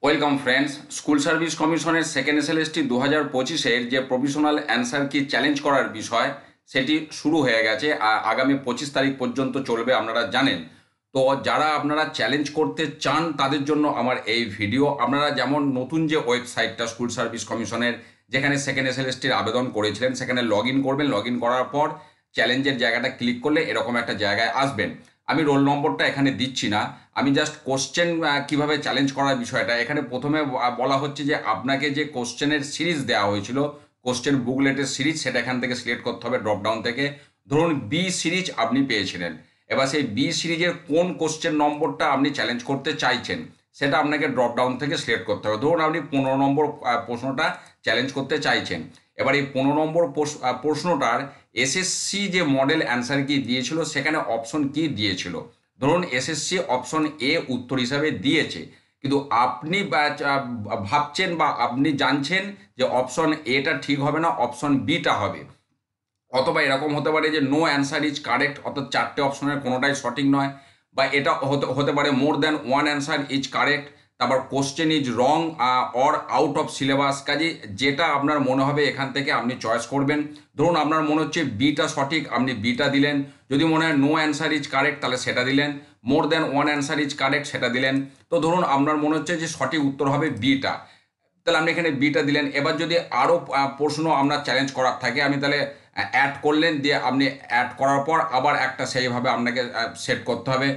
Welcome friends. School service কমিশনের second SLST 2025-এর যে provisional answer কি চ্যালেঞ্জ করার বিষয় সেটি শুরু হয়ে গেছে। আগামী 25 তারিখ পর্যন্ত চলবে, আপনারা জানেন। তো যারা আপনারা চ্যালেঞ্জ করতে চান তাদের জন্য আমার এই ভিডিও। আপনারা যেমন নতুন যে ওয়েবসাইটটা স্কুল সার্ভিস কমিশনের, যেখানে সেকেন্ড এসএলএসটির আবেদন করেছিলেন, সেখানে লগ ইন করবেন। লগ ইন করার পর চ্যালেঞ্জের জায়গাটা ক্লিক করলে এরকম একটা জায়গায় আসবেন। আমি রোল নম্বরটা এখানে দিচ্ছি না, আমি জাস্ট কোশ্চেন কিভাবে চ্যালেঞ্জ করার বিষয়টা এখানে প্রথমে বলা হচ্ছে যে আপনাকে যে কোশ্চেনের সিরিজ দেওয়া হয়েছিল, কোশ্চেন বুকলেটের সিরিজ, সেটা এখান থেকে সিলেক্ট করতে হবে ড্রপডাউন থেকে। ধরুন বি সিরিজ আপনি পেয়েছিলেন, এবার সেই বি সিরিজের কোন কোশ্চেন নম্বরটা আপনি চ্যালেঞ্জ করতে চাইছেন সেটা আপনাকে ড্রপডাউন থেকে সিলেক্ট করতে হবে। ধরুন আপনি 15 নম্বর প্রশ্নটা চ্যালেঞ্জ করতে চাইছেন। এবার এই 15 নম্বর প্রশ্নটার এসএসসি যে মডেল অ্যান্সার কি দিয়েছিল সেখানে অপশন কি দিয়েছিল। ধরুন এসএসসি অপশন এ উত্তর হিসাবে দিয়েছে, কিন্তু আপনি ভাবছেন বা আপনি জানছেন যে অপশন এটা ঠিক হবে না, অপশন বিটা হবে। অথবা এরকম হতে পারে যে নো অ্যান্সার ইজ কারেক্ট, অর্থাৎ চারটে অপশনের কোনোটাই সঠিক নয়। বা এটা হতে পারে more than one answer is correct, তারপর question is wrong or out of syllabus. কাজে যেটা আপনার মনে হবে এখান থেকে আপনি চয়েস করবেন। ধরুন আপনার মনে হচ্ছে বিটা সঠিক, আপনি বিটা দিলেন। যদি মনে হয় নো অ্যান্সার ইজ কারেক্ট তাহলে সেটা দিলেন। মোর than one answer is correct সেটা দিলেন। তো ধরুন আপনার মনে হচ্ছে যে সঠিক উত্তর হবে বিটা, তাহলে আপনি এখানে বিটা দিলেন। এবার যদি আরও প্রশ্ন আপনার চ্যালেঞ্জ করার থাকে, আমি তাহলে অ্যাড করলেন, দিয়ে আপনি অ্যাড করার পর আবার একটা সেইভাবে আপনাকে সেট করতে হবে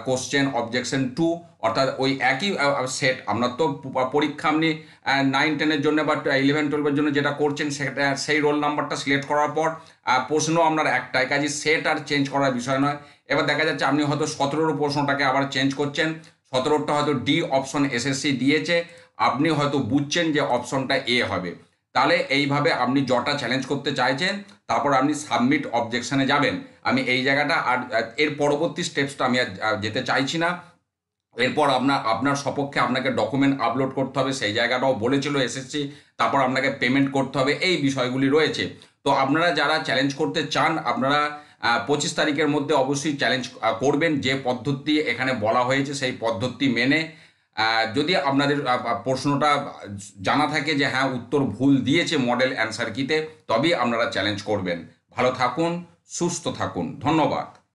কোশ্চেন অবজেকশন টু, অর্থাৎ ওই একই সেট। আপনার তো পরীক্ষা আপনি 9-10-এর জন্য বা 11-12-এর জন্য যেটা করছেন সেটা সেই রোল নাম্বারটা সিলেক্ট করার পর প্রশ্ন আপনার একটাই, কাজে সেট আর চেঞ্জ করার বিষয় নয়। এবার দেখা যাচ্ছে আপনি হয়তো 17 প্রশ্নটাকে আবার চেঞ্জ করছেন, 17টা হয়তো ডি অপশন এসএসসি দিয়েছে, আপনি হয়তো বুঝছেন যে অপশনটা এ হবে। তাহলে এইভাবে আপনি যটা চ্যালেঞ্জ করতে চাইছেন তারপর আপনি সাবমিট অবজেকশনে যাবেন। আমি এই জায়গাটা আর এর পরবর্তী স্টেপসটা আমি আর যেতে চাইছি না। এরপর আপনার সপক্ষে আপনাকে ডকুমেন্ট আপলোড করতে হবে, সেই জায়গাটাও বলেছিল এসএসসি। তারপর আপনাকে পেমেন্ট করতে হবে, এই বিষয়গুলি রয়েছে। তো আপনারা যারা চ্যালেঞ্জ করতে চান আপনারা 25 তারিখের মধ্যে অবশ্যই চ্যালেঞ্জ করবেন। যে পদ্ধতি এখানে বলা হয়েছে সেই পদ্ধতি মেনে। যদি আপনাদের প্রশ্নটা জানা থাকে যে হ্যাঁ উত্তর ভুল দিয়েছে মডেল অ্যান্সার কিতে, তবেই আপনারা চ্যালেঞ্জ করবেন। ভালো থাকুন, সুস্থ থাকুন, ধন্যবাদ।